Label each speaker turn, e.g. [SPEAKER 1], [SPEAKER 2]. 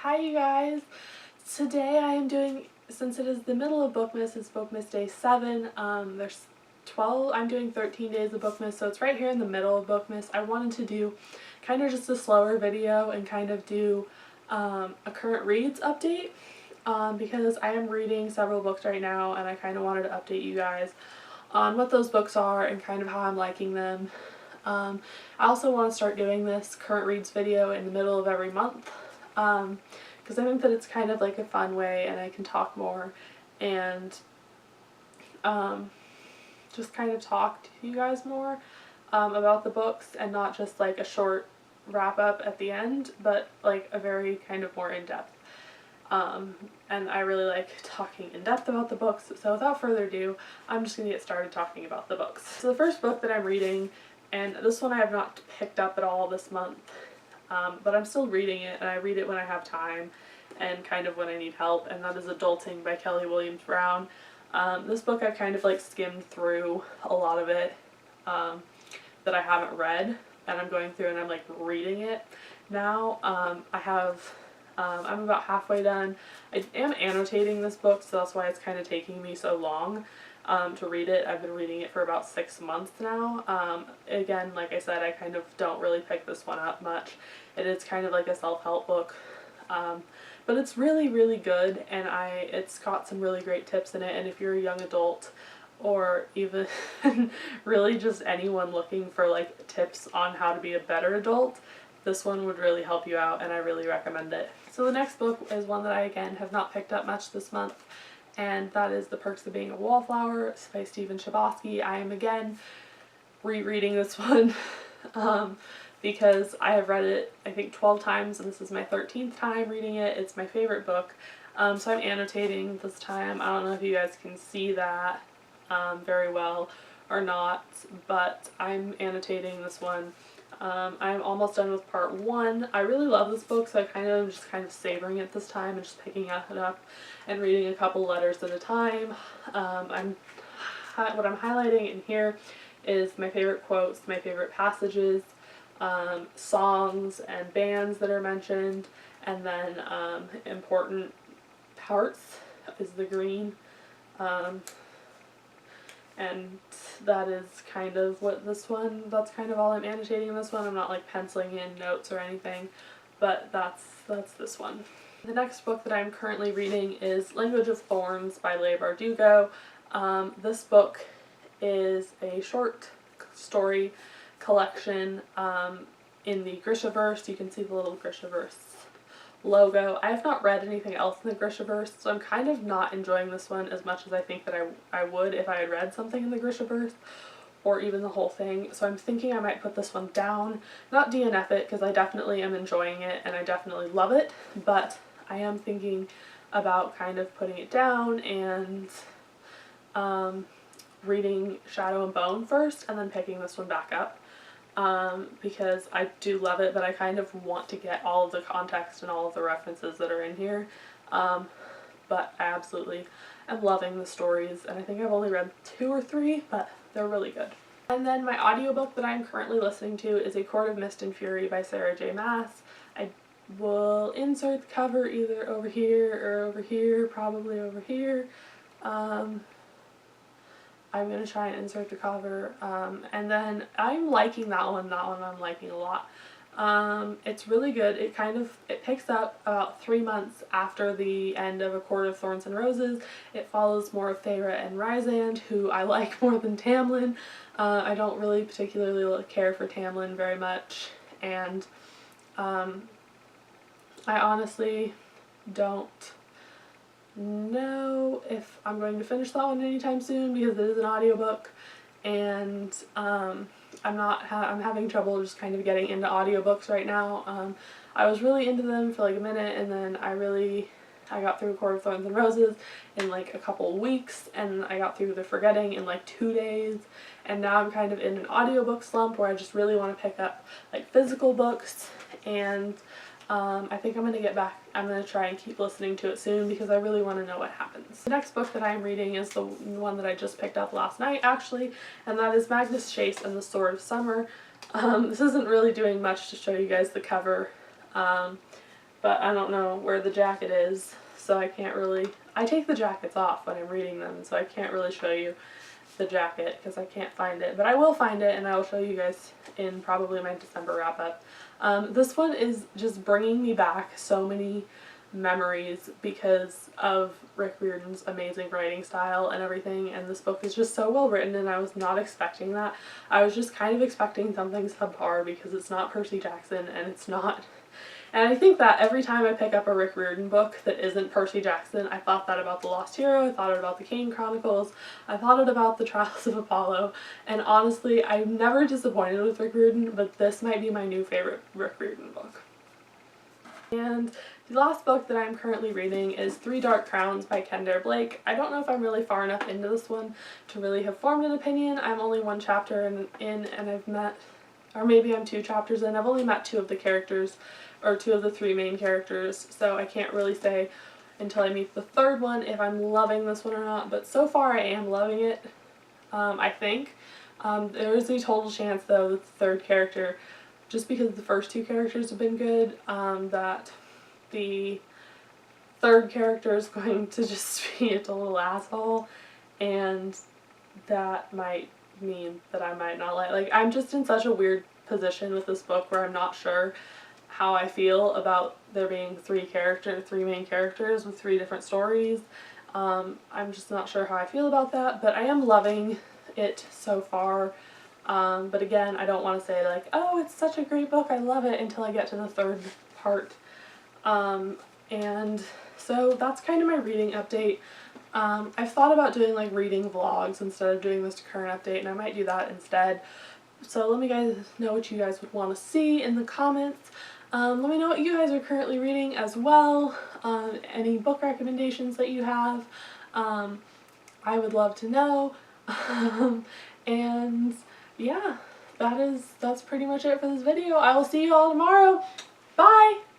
[SPEAKER 1] Hi you guys! Today I am doing, since it is the middle of Bookmas, it's Bookmas Day 7, there's 12, I'm doing 13 days of Bookmas, so it's right here in the middle of Bookmas. I wanted to do kind of just a slower video and kind of do a current reads update because I am reading several books right now and I kind of wanted to update you guys on what those books are and kind of how I'm liking them. I also want to start doing this current reads video in the middle of every month. Because I think that it's kind of like a fun way and I can talk more and just kind of talk to you guys more about the books and not just like a short wrap up at the end, but like a very kind of more in-depth. And I really like talking in depth about the books, so without further ado, I'm just going to get started talking about the books. So the first book that I'm reading, and this one I have not picked up at all this month, but I'm still reading it, and I read it when I have time and kind of when I need help, and that is Adulting by Kelly Williams Brown. This book I've kind of like skimmed through a lot of it that I haven't read, and I'm going through and I'm like reading it now. I'm about halfway done. I am annotating this book, so that's why it's kind of taking me so long to read it. I've been reading it for about 6 months now. Again, like I said, I kind of don't really pick this one up much. It is kind of like a self-help book, but it's really, really good, and it's got some really great tips in it, and if you're a young adult or even really just anyone looking for like tips on how to be a better adult, this one would really help you out, and I really recommend it. So the next book is one that I again have not picked up much this month, and that is The Perks of Being a Wallflower by Stephen Chbosky. I am again rereading this one because I have read it I think 12 times and this is my 13th time reading it. It's my favorite book, so I'm annotating this time. I don't know if you guys can see that very well or not, but I'm annotating this one. I'm almost done with part 1. I really love this book, so I am just kind of savoring it this time and just picking it up and reading a couple letters at a time. What I'm highlighting in here is my favorite quotes, my favorite passages, songs and bands that are mentioned, and then important parts is the green. And that is kind of what that's kind of all I'm annotating in this one. I'm not like penciling in notes or anything, but that's this one. The next book that I'm currently reading is Language of Thorns by Leigh Bardugo. This book is a short story collection in the Grishaverse. You can see the little Grishaverse logo. I have not read anything else in the Grishaverse, so I'm kind of not enjoying this one as much as I think that I would if I had read something in the Grishaverse, or even the whole thing. So I'm thinking I might put this one down, not DNF it, because I definitely am enjoying it and I definitely love it, but I am thinking about kind of putting it down and reading Shadow and Bone first and then picking this one back up. Because I do love it, but I kind of want to get all of the context and all of the references that are in here. But I absolutely am loving the stories, and I think I've only read 2 or 3, but they're really good. And then my audiobook that I'm currently listening to is A Court of Mist and Fury by Sarah J. Maas. I will insert the cover either over here or over here, probably over here. I'm going to try and insert the cover, and then I'm liking that one I'm liking a lot. It's really good. It picks up about 3 months after the end of A Court of Thorns and Roses. It follows more of Feyre and Rysand, who I like more than Tamlin. I don't really particularly care for Tamlin very much, and I honestly don't know if I'm going to finish that one anytime soon because it is an audiobook, and I'm having trouble just kind of getting into audiobooks right now. I was really into them for like a minute, and then I got through A Court of Thorns and Roses in like a couple of weeks, and I got through The Forgetting in like 2 days, and now I'm kind of in an audiobook slump where I just really want to pick up like physical books, and I think I'm going to get back. I'm going to try and keep listening to it soon because I really want to know what happens. The next book that I'm reading is the one that I just picked up last night, actually, and that is Magnus Chase and the Sword of Summer. This isn't really doing much to show you guys the cover. but I don't know where the jacket is, so I can't really, I take the jackets off when I'm reading them, so I can't really show you the jacket because I can't find it, but I will find it and I will show you guys in probably my December wrap up. This one is just bringing me back so many memories because of Rick Riordan's amazing writing style and everything, and this book is just so well written, and I was not expecting that. I was just kind of expecting something subpar because it's not Percy Jackson and it's not. And I think that every time I pick up a Rick Riordan book that isn't Percy Jackson, I thought that about The Lost Hero, I thought it about the Kane Chronicles, I thought it about the Trials of Apollo, and honestly, I'm never disappointed with Rick Riordan, but this might be my new favorite Rick Riordan book. And the last book that I'm currently reading is Three Dark Crowns by Kendare Blake. I don't know if I'm really far enough into this one to really have formed an opinion. I'm only one chapter in and I've met, or maybe I'm 2 chapters in, I've only met 2 of the characters, or 2 of the 3 main characters, so I can't really say until I meet the 3rd one if I'm loving this one or not, but so far I am loving it, I think. There is a total chance though that the 3rd character, just because the first 2 characters have been good, that the 3rd character is going to just be a total asshole, and that might mean that I might not like, I'm just in such a weird position with this book where I'm not sure how I feel about there being 3 main characters with 3 different stories. I'm just not sure how I feel about that, but I am loving it so far. But again, I don't want to say like, oh, it's such a great book, I love it, until I get to the 3rd part. And so that's kind of my reading update. I've thought about doing like reading vlogs instead of doing this current update, and I might do that instead. So let me guys know what you guys would want to see in the comments. Let me know what you guys are currently reading as well, any book recommendations that you have. I would love to know. And yeah, that's pretty much it for this video. I will see you all tomorrow. Bye!